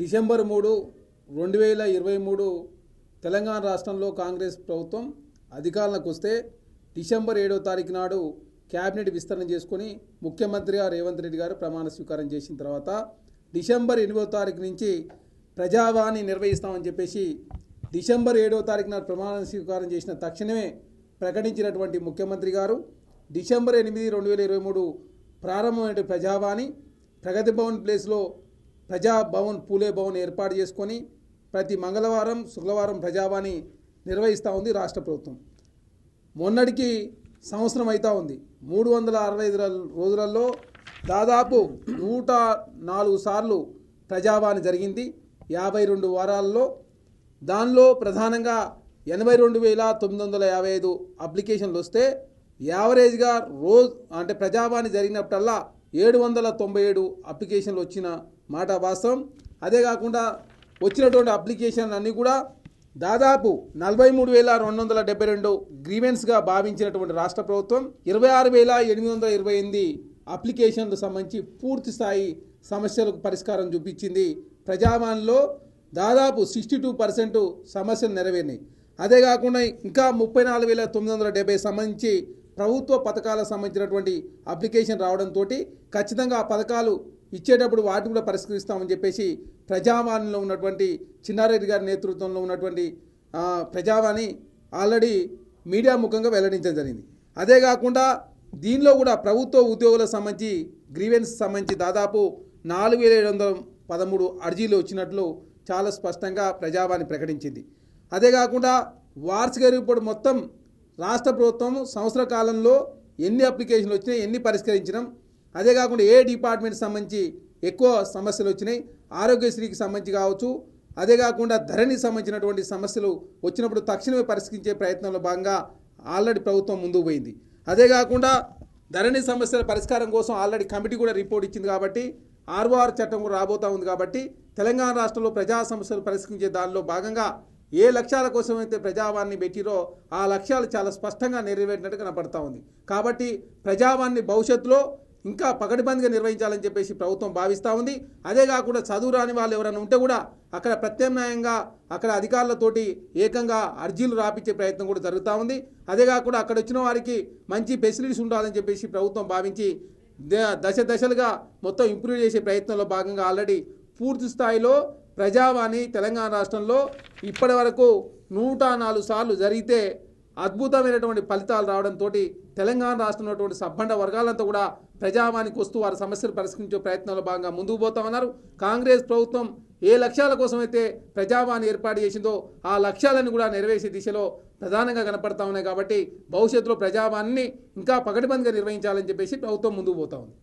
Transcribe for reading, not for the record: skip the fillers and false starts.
December 3, 2023 Telangana రాష్ట్రంలో కాంగ్రెస్ ప్రభుత్వం అధికారంలోకి వస్తే డిసెంబర్ 7వ తారీఖు నాడు క్యాబినెట్ విస్తరణ చేసుకొని ముఖ్యమంత్రిగా రేవంత్ రెడ్డి గారు ప్రమాణ స్వీకారం చేసిన తర్వాత డిసెంబర్ 8వ తారీఖు నుంచి ప్రజావాణి నిర్వహిస్తామని చెప్పేసి డిసెంబర్ 7వ తారీఖు నాడు ప్రమాణ స్వీకారం చేసిన తక్షణమే ప్రకటించినటువంటి ముఖ్యమంత్రి గారు డిసెంబర్ 8, 2023 ప్రారంభమైన ప్రజావాణి ప్రగతి భవన్ ప్లేస్లో ప్రజాభవన్ పూలే భవన్ ఏర్పాటు చేసుకొని ప్రతి మంగళవారం శుక్రవారం ప్రజావాణి నిర్వహిస్తూ ఉంది రాష్ట్ర ప్రభుత్వం. మొన్నటికి సంవత్సరం అవుతూ ఉంది. 365 రోజులలో దాదాపు 104 సార్లు ప్రజావాణి జరిగింది 52 వారాల్లో. దానిలో ప్రధానంగా 82,955 అప్లికేషన్లు వస్తే యావరేజ్గా రోజు అంటే ప్రజావాణి జరిగినప్పుడల్లా 797 అప్లికేషన్లు వచ్చిన మాట వాస్తవం. అదే కాకుండా వచ్చినటువంటి అప్లికేషన్లు అన్నీ కూడా దాదాపు 43,272 గ్రీవెన్స్గా భావించినటువంటి రాష్ట్ర ప్రభుత్వం 26,828 అప్లికేషన్లకు సంబంధించి పూర్తి స్థాయి సమస్యలకు పరిష్కారం చూపించింది. ప్రజావాణిలో దాదాపు 62% సమస్యలు నెరవేరినాయి. అదే కాకుండా ఇంకా 34,970 సంబంధించి ప్రభుత్వ పథకాలకు సంబంధించినటువంటి అప్లికేషన్ రావడంతో ఖచ్చితంగా ఆ పథకాలు ఇచ్చేటప్పుడు వాటిని కూడా పరిష్కరిస్తామని చెప్పేసి ప్రజావాణిలో ఉన్నటువంటి చిన్నారెడ్డి గారి నేతృత్వంలో ఉన్నటువంటి ప్రజావాణి ఆల్రెడీ మీడియా ముఖంగా వెల్లడించడం జరిగింది. అదే కాకుండా దీనిలో కూడా ప్రభుత్వ ఉద్యోగులకు సంబంధించి గ్రీవెన్స్ సంబంధించి దాదాపు 4,713 అర్జీలు వచ్చినట్లు చాలా స్పష్టంగా ప్రజావాణి ప్రకటించింది. అదే కాకుండా వార్షిక రిపోర్ట్ మొత్తం రాష్ట్ర ప్రభుత్వం సంవత్సర కాలంలో ఎన్ని అప్లికేషన్లు వచ్చినాయి, ఎన్ని పరిష్కరించినాం, అదే కాకుండా ఏ డిపార్ట్మెంట్ సంబంధించి ఎక్కువ సమస్యలు వచ్చినాయి, ఆరోగ్యశ్రీకి సంబంధించి కావచ్చు, అదే కాకుండా ధరణికి సంబంధించినటువంటి సమస్యలు వచ్చినప్పుడు తక్షణమే పరిష్కరించే ప్రయత్నంలో భాగంగా ఆల్రెడీ ప్రభుత్వం ముందుకు పోయింది. అదే కాకుండా ధరణి సమస్యల పరిష్కారం కోసం ఆల్రెడీ కమిటీ కూడా రిపోర్ట్ ఇచ్చింది కాబట్టి ROR చట్టం కూడా రాబోతూ ఉంది కాబట్టి తెలంగాణ రాష్ట్రంలో ప్రజా సమస్యలు పరిష్కరించే దానిలో భాగంగా ఏ లక్ష్యాల కోసం అయితే ప్రజావాణిని పెట్టిరో ఆ లక్ష్యాలు చాలా స్పష్టంగా నెరవేరినట్టు కనపడతా ఉంది. కాబట్టి ప్రజావాణిని భవిష్యత్తులో ఇంకా పకడ్బందీగా నిర్వహించాలని చెప్పేసి ప్రభుత్వం భావిస్తూ ఉంది. అదే కాకుండా చదువు రాని వాళ్ళు ఎవరైనా ఉంటే కూడా అక్కడ ప్రత్యామ్నాయంగా అక్కడ అధికారులతోటి ఏకంగా అర్జీలు రాపించే ప్రయత్నం కూడా జరుగుతూ ఉంది. అదే కాకుండా అక్కడ వచ్చిన వారికి మంచి ఫెసిలిటీస్ ఉండాలని చెప్పేసి ప్రభుత్వం భావించి దశలుగా మొత్తం ఇంప్రూవ్ చేసే ప్రయత్నంలో భాగంగా ఆల్రెడీ పూర్తి స్థాయిలో ప్రజావాణి తెలంగాణ రాష్ట్రంలో ఇప్పటి వరకు 104 సార్లు జరిగితే అద్భుతమైనటువంటి ఫలితాలు రావడంతో తెలంగాణ రాష్ట్రంలో ఉన్నటువంటి సబ్బండ వర్గాలంతా కూడా ప్రజావాణికి వస్తూ వారి సమస్యలు పరిష్కరించే ప్రయత్నంలో భాగంగా ముందుకు పోతా ఉన్నారు. కాంగ్రెస్ ప్రభుత్వం ఏ లక్ష్యాల కోసమైతే ప్రజావాణి ఏర్పాటు చేసిందో ఆ లక్ష్యాలను కూడా నెరవేర్చే దిశలో ప్రధానంగా కనపడతా ఉన్నాయి. కాబట్టి భవిష్యత్తులో ప్రజావాణిని ఇంకా పకడ్బందీగా నిర్వహించాలని చెప్పేసి ప్రభుత్వం ముందుకు పోతా ఉంది.